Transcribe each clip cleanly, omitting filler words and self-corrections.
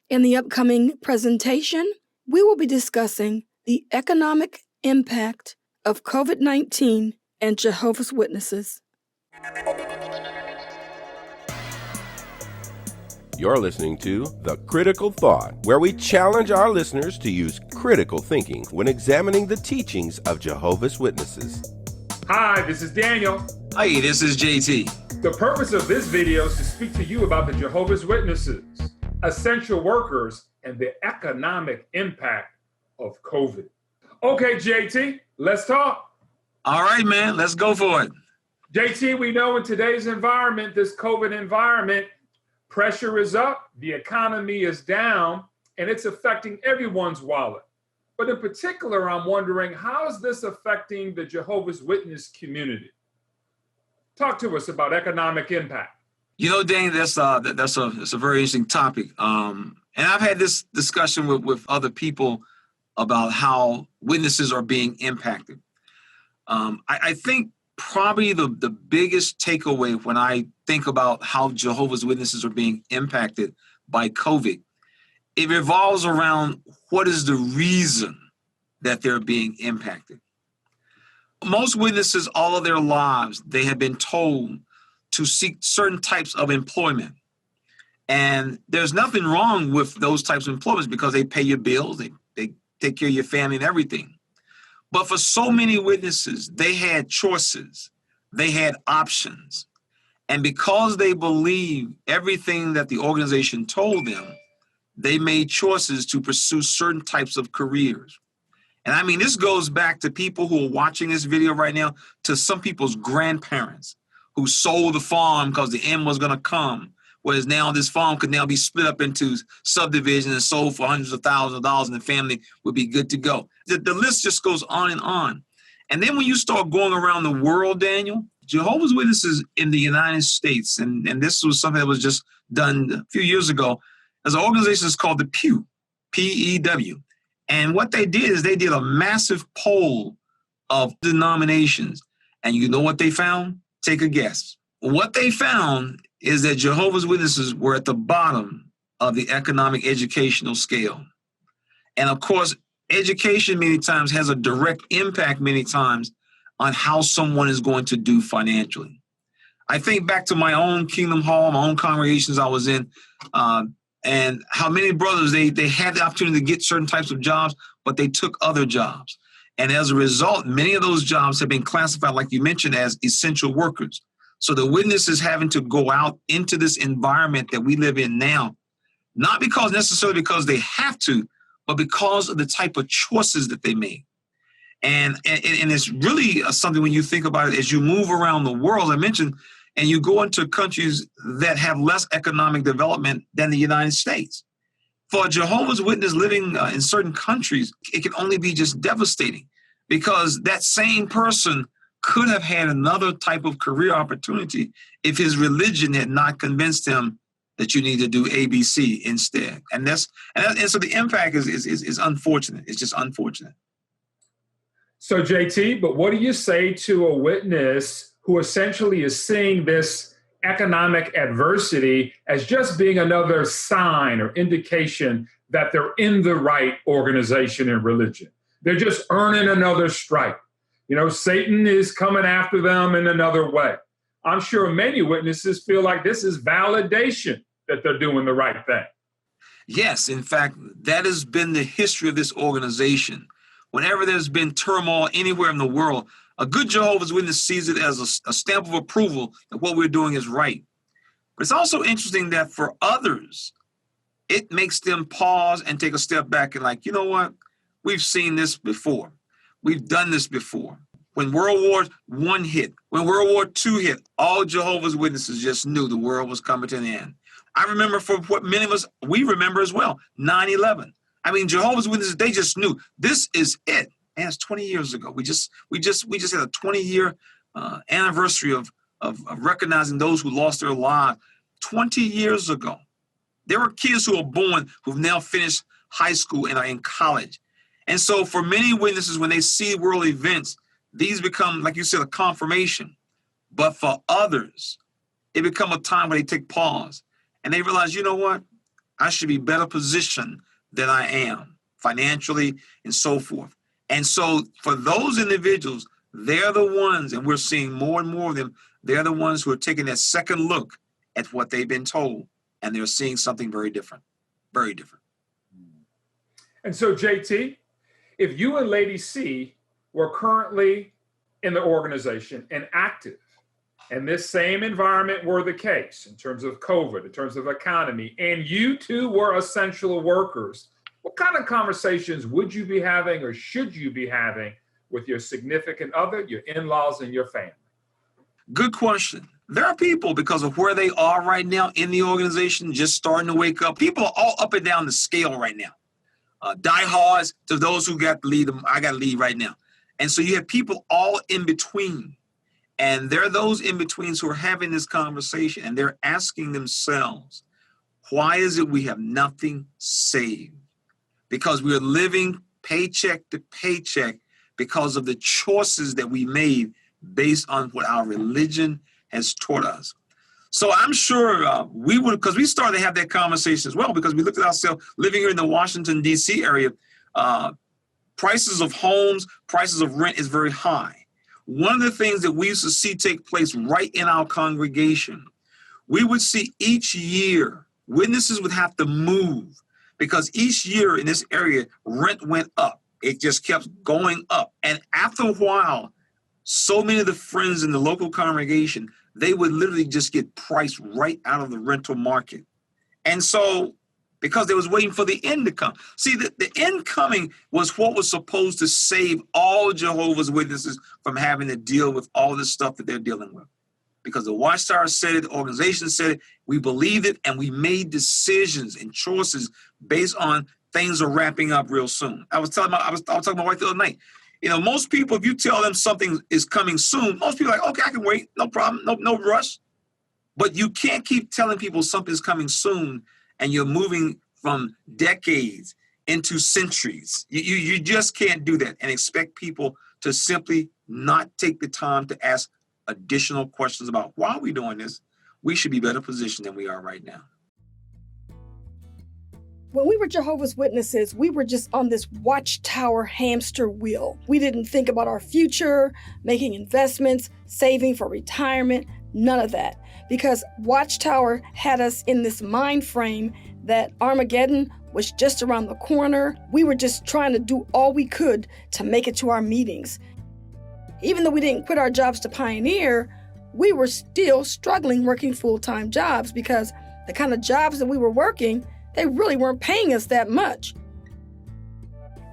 In the upcoming presentation, we will be discussing the economic impact of COVID-19 and Jehovah's Witnesses. You're listening to The Critical Thought, where we challenge our listeners to use critical thinking when examining the teachings of Jehovah's Witnesses. Hi, this is Daniel. Hi, this is JT. The purpose of this video is to speak to you about the Jehovah's Witnesses, essential workers, and the economic impact of COVID. Okay, JT, let's talk. All right, man, let's go for it. JT, we know in today's environment, this COVID environment, pressure is up, the economy is down, and it's affecting everyone's wallet. But in particular, I'm wondering, how is this affecting the Jehovah's Witness community? Talk to us about economic impact. You know, Dane, that's a very interesting topic. And I've had this discussion with other people about how witnesses are being impacted. I think probably the biggest takeaway when I think about how Jehovah's Witnesses are being impacted by COVID, it revolves around what is the reason that they're being impacted. Most witnesses, all of their lives, they have been told to seek certain types of employment. And there's nothing wrong with those types of employments because they pay your bills, they take care of your family and everything. But for so many witnesses, they had choices, they had options. And because they believed everything that the organization told them, they made choices to pursue certain types of careers. And I mean, this goes back to people who are watching this video right now, to some people's grandparents who sold the farm because the end was going to come, whereas now this farm could now be split up into subdivisions and sold for hundreds of thousands of dollars, and the family would be good to go. The list just goes on and on. And then when you start going around the world, Daniel, Jehovah's Witnesses in the United States, and this was something that was just done a few years ago, there's an organization that's called the Pew, P-E-W. And what they did is they did a massive poll of denominations. And you know what they found? Take a guess. What they found is that Jehovah's Witnesses were at the bottom of the economic educational scale. And of course, education many times has a direct impact many times on how someone is going to do financially. I think back to my own Kingdom Hall, my own congregations I was in, and how many brothers, they had the opportunity to get certain types of jobs, but they took other jobs. And as a result, many of those jobs have been classified, like you mentioned, as essential workers. So the witnesses having to go out into this environment that we live in now, not necessarily because they have to, but because of the type of choices that they made. And it's really something when you think about it, as you move around the world, I mentioned, and you go into countries that have less economic development than the United States. For a Jehovah's Witness living in certain countries, it can only be just devastating because that same person could have had another type of career opportunity if his religion had not convinced him that you need to do ABC instead. And so the impact is unfortunate. It's just unfortunate. So JT, but what do you say to a witness who essentially is seeing this economic adversity as just being another sign or indication that they're in the right organization and religion? They're just earning another strike. You know, Satan is coming after them in another way. I'm sure many witnesses feel like this is validation that they're doing the right thing. Yes, in fact, that has been the history of this organization. Whenever there's been turmoil anywhere in the world, a good Jehovah's Witness sees it as a stamp of approval that what we're doing is right. But it's also interesting that for others, it makes them pause and take a step back and like, you know what? We've seen this before. We've done this before. When World War I hit, when World War II hit, all Jehovah's Witnesses just knew the world was coming to an end. I remember for what many of us, we remember as well, 9/11. I mean, Jehovah's Witnesses, they just knew this is it. And it's 20 years ago. We just had a 20-year anniversary of recognizing those who lost their lives 20 years ago. There were kids who were born who've now finished high school and are in college. And so for many witnesses, when they see world events, these become, like you said, a confirmation. But for others, it become a time where they take pause and they realize, you know what? I should be better positioned than I am financially and so forth. And so for those individuals, they're the ones, and we're seeing more and more of them, they're the ones who are taking that second look at what they've been told, and they're seeing something very different, very different. And so, JT, if you and Lady C were currently in the organization and active, and this same environment were the case in terms of COVID, in terms of economy, and you two were essential workers, what kind of conversations would you be having or should you be having with your significant other, your in-laws, and your family? Good question. There are people, because of where they are right now in the organization, just starting to wake up. People are all up and down the scale right now. Diehards to those who got to lead them. I got to lead right now. And so you have people all in between. And there are those in betweens who are having this conversation, and they're asking themselves, why is it we have nothing saved? Because we're living paycheck to paycheck because of the choices that we made based on what our religion has taught us. So I'm sure we would, because we started to have that conversation as well, because we looked at ourselves living here in the Washington, D.C. area. Prices of homes, prices of rent is very high. One of the things that we used to see take place right in our congregation, we would see each year witnesses would have to move because each year in this area, rent went up. It just kept going up. And after a while, so many of the friends in the local congregation, they would literally just get priced right out of the rental market. And so, because they was waiting for the end to come. See, the end coming was what was supposed to save all Jehovah's Witnesses from having to deal with all this stuff that they're dealing with. Because the Watchtower said it, the organization said it, we believed it, and we made decisions and choices based on things are wrapping up real soon. I was talking to my wife the other night. You know, most people, if you tell them something is coming soon, most people are like, okay, I can wait, no problem, no rush. But you can't keep telling people something's coming soon and you're moving from decades into centuries. You just can't do that and expect people to simply not take the time to ask additional questions about why are we doing this. We should be better positioned than we are right now. When we were Jehovah's Witnesses, we were just on this Watchtower hamster wheel. We didn't think about our future, making investments, saving for retirement, none of that. Because Watchtower had us in this mind frame that Armageddon was just around the corner. We were just trying to do all we could to make it to our meetings. Even though we didn't quit our jobs to pioneer, we were still struggling working full-time jobs because the kind of jobs that we were working, they really weren't paying us that much.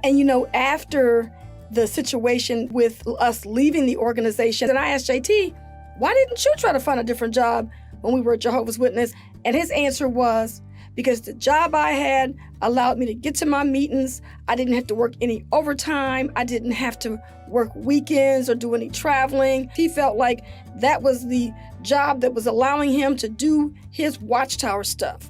And you know, after the situation with us leaving the organization, and I asked JT, why didn't you try to find a different job when we were a Jehovah's Witness? And his answer was, because the job I had allowed me to get to my meetings. I didn't have to work any overtime. I didn't have to work weekends or do any traveling. He felt like that was the job that was allowing him to do his Watchtower stuff.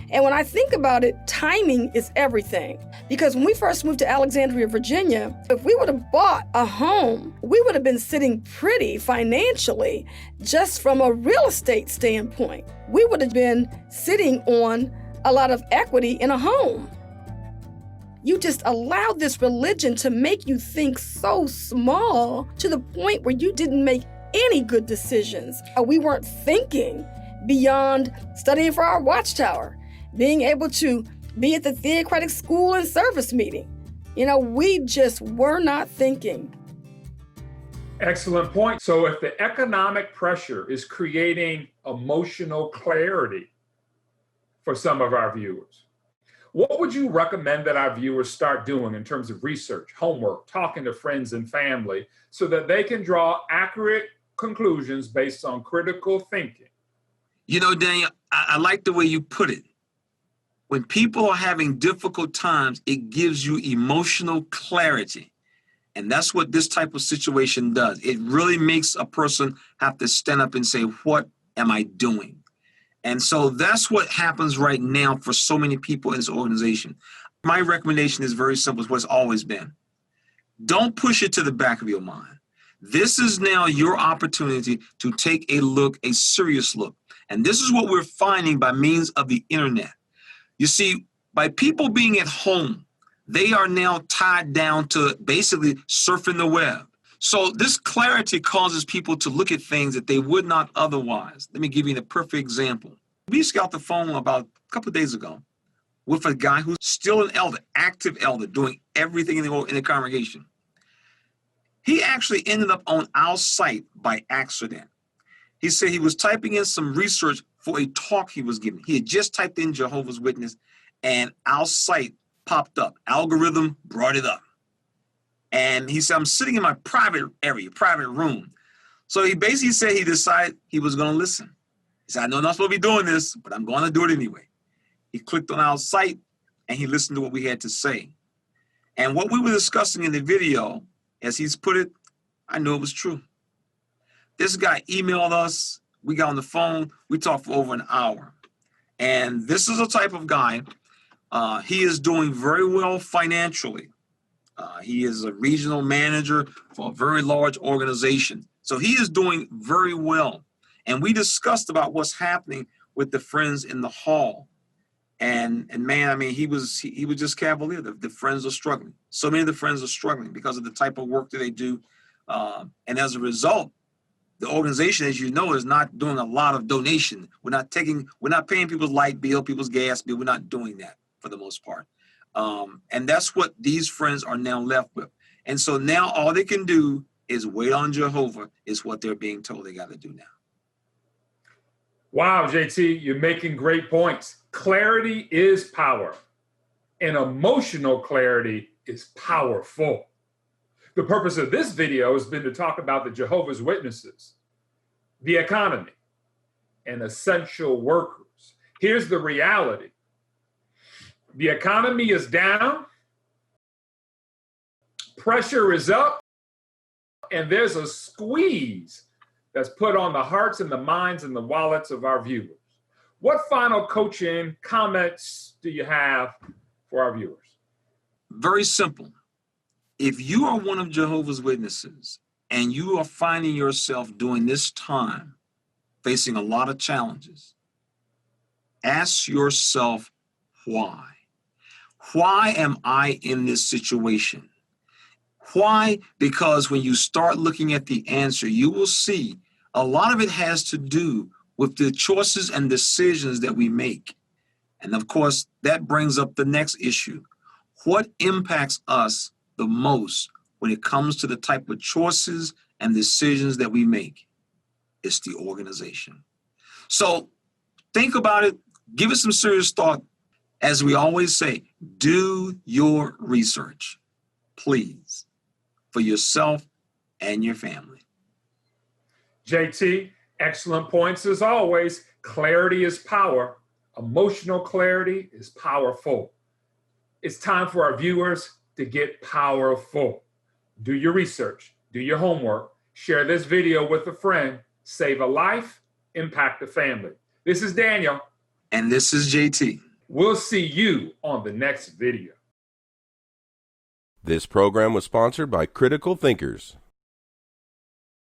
And when I think about it, timing is everything. Because when we first moved to Alexandria, Virginia, if we would have bought a home, we would have been sitting pretty financially, just from a real estate standpoint. We would have been sitting on a lot of equity in a home. You just allowed this religion to make you think so small to the point where you didn't make any good decisions. We weren't thinking beyond studying for our Watchtower, being able to be at the theocratic school and service meeting. You know, we just were not thinking. Excellent point. So if the economic pressure is creating emotional clarity for some of our viewers, what would you recommend that our viewers start doing in terms of research, homework, talking to friends and family so that they can draw accurate conclusions based on critical thinking? You know, Daniel, I like the way you put it. When people are having difficult times, it gives you emotional clarity. And that's what this type of situation does. It really makes a person have to stand up and say, what am I doing? And so that's what happens right now for so many people in this organization. My recommendation is very simple. It's what it's always been. Don't push it to the back of your mind. This is now your opportunity to take a look, a serious look. And this is what we're finding by means of the internet. You see, by people being at home, they are now tied down to basically surfing the web. So this clarity causes people to look at things that they would not otherwise. Let me give you a perfect example. We just got off the phone about a couple of days ago with a guy who's still an elder, active elder, doing everything in the congregation. He actually ended up on our site by accident. He said he was typing in some research for a talk he was giving. He had just typed in Jehovah's Witness, and our site popped up. Algorithm brought it up. And he said, I'm sitting in my private area, private room. So he basically said he decided he was going to listen. He said, I know I'm not supposed to be doing this, but I'm going to do it anyway. He clicked on our site and he listened to what we had to say. And what we were discussing in the video, as he's put it, I knew it was true. This guy emailed us. We got on the phone. We talked for over an hour. And this is a type of guy. He is doing very well financially. He is a regional manager for a very large organization. So he is doing very well. And we discussed about what's happening with the friends in the hall. And man, I mean, he was just cavalier. The friends are struggling. So many of the friends are struggling because of the type of work that they do. And as a result, the organization, as you know, is not doing a lot of donation. We're not paying people's light bill, people's gas bill. We're not doing that for the most part. And that's what these friends are now left with. And so now all they can do is wait on Jehovah, is what they're being told they got to do now. Wow, JT, you're making great points. Clarity is power, and emotional clarity is powerful. The purpose of this video has been to talk about the Jehovah's Witnesses, the economy, and essential workers. Here's the reality. The economy is down, pressure is up, and there's a squeeze that's put on the hearts and the minds and the wallets of our viewers. What final coaching comments do you have for our viewers? Very simple. If you are one of Jehovah's Witnesses and you are finding yourself during this time facing a lot of challenges, ask yourself why. Why am I in this situation? Why? Because when you start looking at the answer, you will see a lot of it has to do with the choices and decisions that we make. And of course, that brings up the next issue. What impacts us the most when it comes to the type of choices and decisions that we make? It's the organization. So think about it, give it some serious thought. As we always say, do your research, please, for yourself and your family. JT, excellent points as always. Clarity is power. Emotional clarity is powerful. It's time for our viewers to get powerful. Do your research, do your homework, share this video with a friend, save a life, impact a family. This is Daniel. And this is JT. We'll see you on the next video. This program was sponsored by Critical Thinkers.